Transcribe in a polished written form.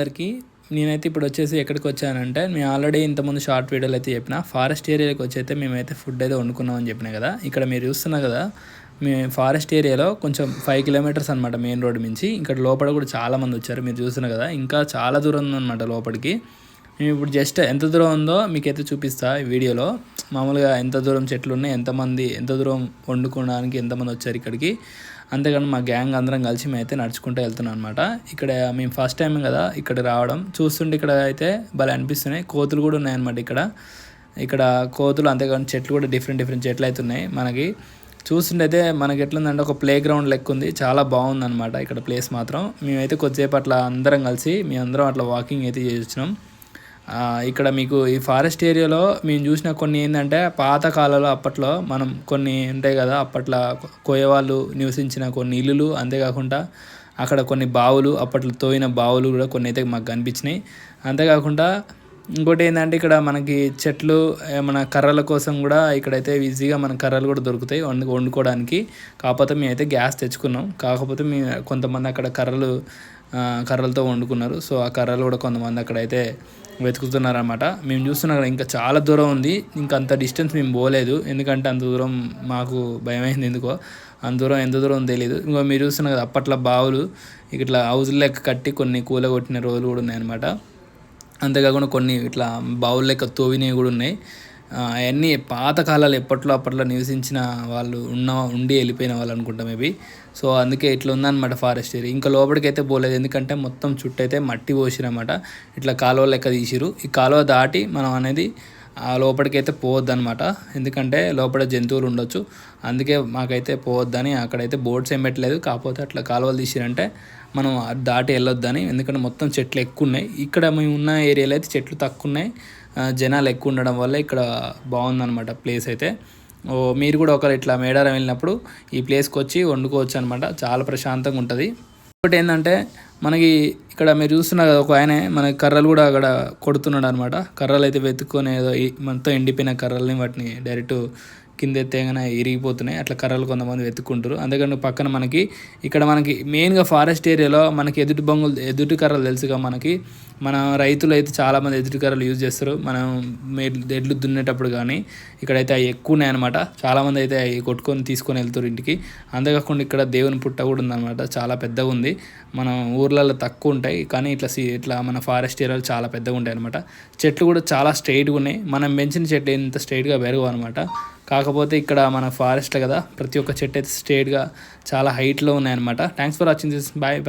అందరికీ నేనైతే ఇప్పుడు వచ్చేసి ఎక్కడికి వచ్చానంటే నేను ఆల్రెడీ ఇంతకుముందు షార్ట్ వీడియోలు అయితే చెప్పిన ఫారెస్ట్ ఏరియాకి వచ్చి అయితే మేమైతే ఫుడ్ అయితే వండుకున్నామని చెప్పిన కదా. ఇక్కడ మీరు చూస్తున్నారు కదా, మీ ఫారెస్ట్ ఏరియాలో కొంచెం 5 కిలోమీటర్స్ అనమాట మెయిన్ రోడ్ నుంచి. ఇక్కడ లోపల కూడా చాలామంది వచ్చారు, మీరు చూస్తున్నారు కదా. ఇంకా చాలా దూరం ఉందన్నమాట లోపలికి. మేము ఇప్పుడు జస్ట్ ఎంత దూరం ఉందో మీకైతే చూపిస్తా ఈ వీడియోలో. మామూలుగా ఎంత దూరం చెట్లు ఉన్నాయి, ఎంతమంది ఎంత దూరం వండుకోవడానికి ఎంతమంది వచ్చారు ఇక్కడికి. అంతేకాని మా గ్యాంగ్ అందరం కలిసి మేమైతే నడుచుకుంటూ వెళ్తున్నాం అనమాట. ఇక్కడ మేము ఫస్ట్ టైం కదా ఇక్కడ రావడం. చూస్తుంటే ఇక్కడ అయితే భలే అనిపిస్తున్నాయి. కోతులు కూడా ఉన్నాయన్నమాట ఇక్కడ కోతులు. అంతేకాని చెట్లు కూడా డిఫరెంట్ చెట్లు అయితే ఉన్నాయి. మనకి చూస్తుంటే అయితే మనకి ఎట్లుందంటే ఒక ప్లే గ్రౌండ్ లెక్క ఉంది. చాలా బాగుందన్నమాట ఇక్కడ ప్లేస్ మాత్రం. మేమైతే కొద్దిసేపు అట్లా అందరం కలిసి మేమందరం అట్లా వాకింగ్ అయితే చేసినాం. ఇక్కడ మీకు ఈ ఫారెస్ట్ ఏరియాలో మేము చూసిన కొన్ని ఏంటంటే పాత కాలంలో అప్పట్లో మనం కొన్ని ఉంటాయి కదా, అప్పట్లో కోయవాళ్ళు నివసించిన కొన్ని ఇల్లులు, అంతేకాకుండా అక్కడ కొన్ని బావులు, అప్పట్లో తోయిన బావులు కూడా కొన్ని అయితే మాకు కనిపించినాయి. అంతేకాకుండా ఇంకోటి ఏంటంటే ఇక్కడ మనకి చెట్లు మన కర్రల కోసం కూడా ఇక్కడైతే ఈజీగా మన కర్రలు కూడా దొరుకుతాయి వండుకోవడానికి. కాకపోతే మేమైతే గ్యాస్ తెచ్చుకున్నాం. కాకపోతే మేము కొంతమంది అక్కడ కర్రలతో వండుకున్నారు. సో ఆ కర్రలు కూడా కొంతమంది అక్కడైతే వెతుకుతున్నారన్నమాట. మేము చూస్తున్నాం కదా, ఇంకా చాలా దూరం ఉంది. ఇంకా అంత డిస్టెన్స్ మేము పోలేదు, ఎందుకంటే అంత దూరం మాకు భయమైంది ఎందుకో. అంత దూరం ఎంత దూరం తెలియదు. ఇంకో మీరు చూస్తున్నారు కదా, అప్పట్లో బావులు ఇట్లా హౌజులు లెక్క కట్టి కొన్ని కూలగొట్టిన రోజులు కూడా ఉన్నాయన్నమాట. అంతేకాకుండా కొన్ని ఇట్లా బావులు లెక్క తోవినవి కూడా ఉన్నాయి. అవన్నీ పాతకాలాలు అప్పట్లో నివసించిన వాళ్ళు ఉండి వెళ్ళిపోయిన వాళ్ళు అనుకుంటా మేబీ. సో అందుకే ఇట్లా ఉందన్నమాట ఫారెస్ట్ ఏరియా. ఇంకా లోపలికి అయితే పోలేదు, ఎందుకంటే మొత్తం చుట్టూ అయితే మట్టి పోసిరన్నమాట. ఇట్లా కాలువ లెక్క తీసిరు. ఈ కాలువ దాటి మనం అనేది ఆ లోపలికైతే పోవద్దు అనమాట, ఎందుకంటే లోపల జంతువులు ఉండొచ్చు. అందుకే మాకైతే పోవద్దని అక్కడైతే బోర్డ్స్ ఏం పెట్టలేదు. కాకపోతే అట్లా కాలువలు తీసిరంటే మనం దాటి వెళ్ళొద్దని, ఎందుకంటే మొత్తం చెట్లు ఎక్కువ ఉన్నాయి. ఇక్కడ మేము ఉన్న ఏరియాలో అయితే చెట్లు తక్కువ ఉన్నాయి, జనాలు ఎక్కువ ఉండడం వల్ల ఇక్కడ బాగుందన్నమాట ప్లేస్ అయితే. మీరు కూడా ఒకరు ఇట్లా మేడారం వెళ్ళినప్పుడు ఈ ప్లేస్కి వచ్చి వండుకోవచ్చు అనమాట. చాలా ప్రశాంతంగా ఉంటుంది. ఇంకోటి ఏంటంటే మనకి ఇక్కడ మీరు చూస్తున్నారు కదా, ఒక ఆయన మనకి కర్రలు కూడా అక్కడ కొడుతున్నాడు అనమాట. కర్రలు అయితే వెతుక్కొని ఏదో మొత్తం ఎండిపోయిన కర్రల్ని వాటిని డైరెక్ట్ కింద ఎత్తేగానే ఇరిగిపోతున్నాయి. అట్లా కర్రలు కొంతమంది వెతుక్కుంటారు. అందుకని పక్కన మనకి మెయిన్గా ఫారెస్ట్ ఏరియాలో మనకి ఎదుటి కర్రలు తెలుసుగా మనకి. మన రైతులు అయితే చాలామంది ఎదుటి కర్రలు యూజ్ చేస్తారు. మనం ఎడ్లు దున్నేటప్పుడు కానీ ఇక్కడైతే అవి ఎక్కువ ఉన్నాయి అనమాట. చాలామంది అయితే అవి కొట్టుకొని తీసుకొని వెళ్తారు ఇంటికి. అంతేకాకుండా ఇక్కడ దేవుని పుట్ట కూడా ఉందన్నమాట, చాలా పెద్దగా ఉంది. మనం ఊర్లలో తక్కువ ఉంటాయి, కానీ ఇట్లా మన ఫారెస్ట్ ఏరియాలో చాలా పెద్దగా ఉంటాయి అనమాట. చెట్లు కూడా చాలా స్ట్రైట్గా ఉన్నాయి. మనం పెంచిన చెట్లు ఇంత స్ట్రైట్గా పెరగవు అనమాట. కాకపోతే ఇక్కడ మన ఫారెస్ట్ కదా, ప్రతి ఒక్క చెట్టు అయితే స్ట్రైట్గా చాలా హైట్లో ఉన్నాయన్నమాట. Thanks for watching this. Bye.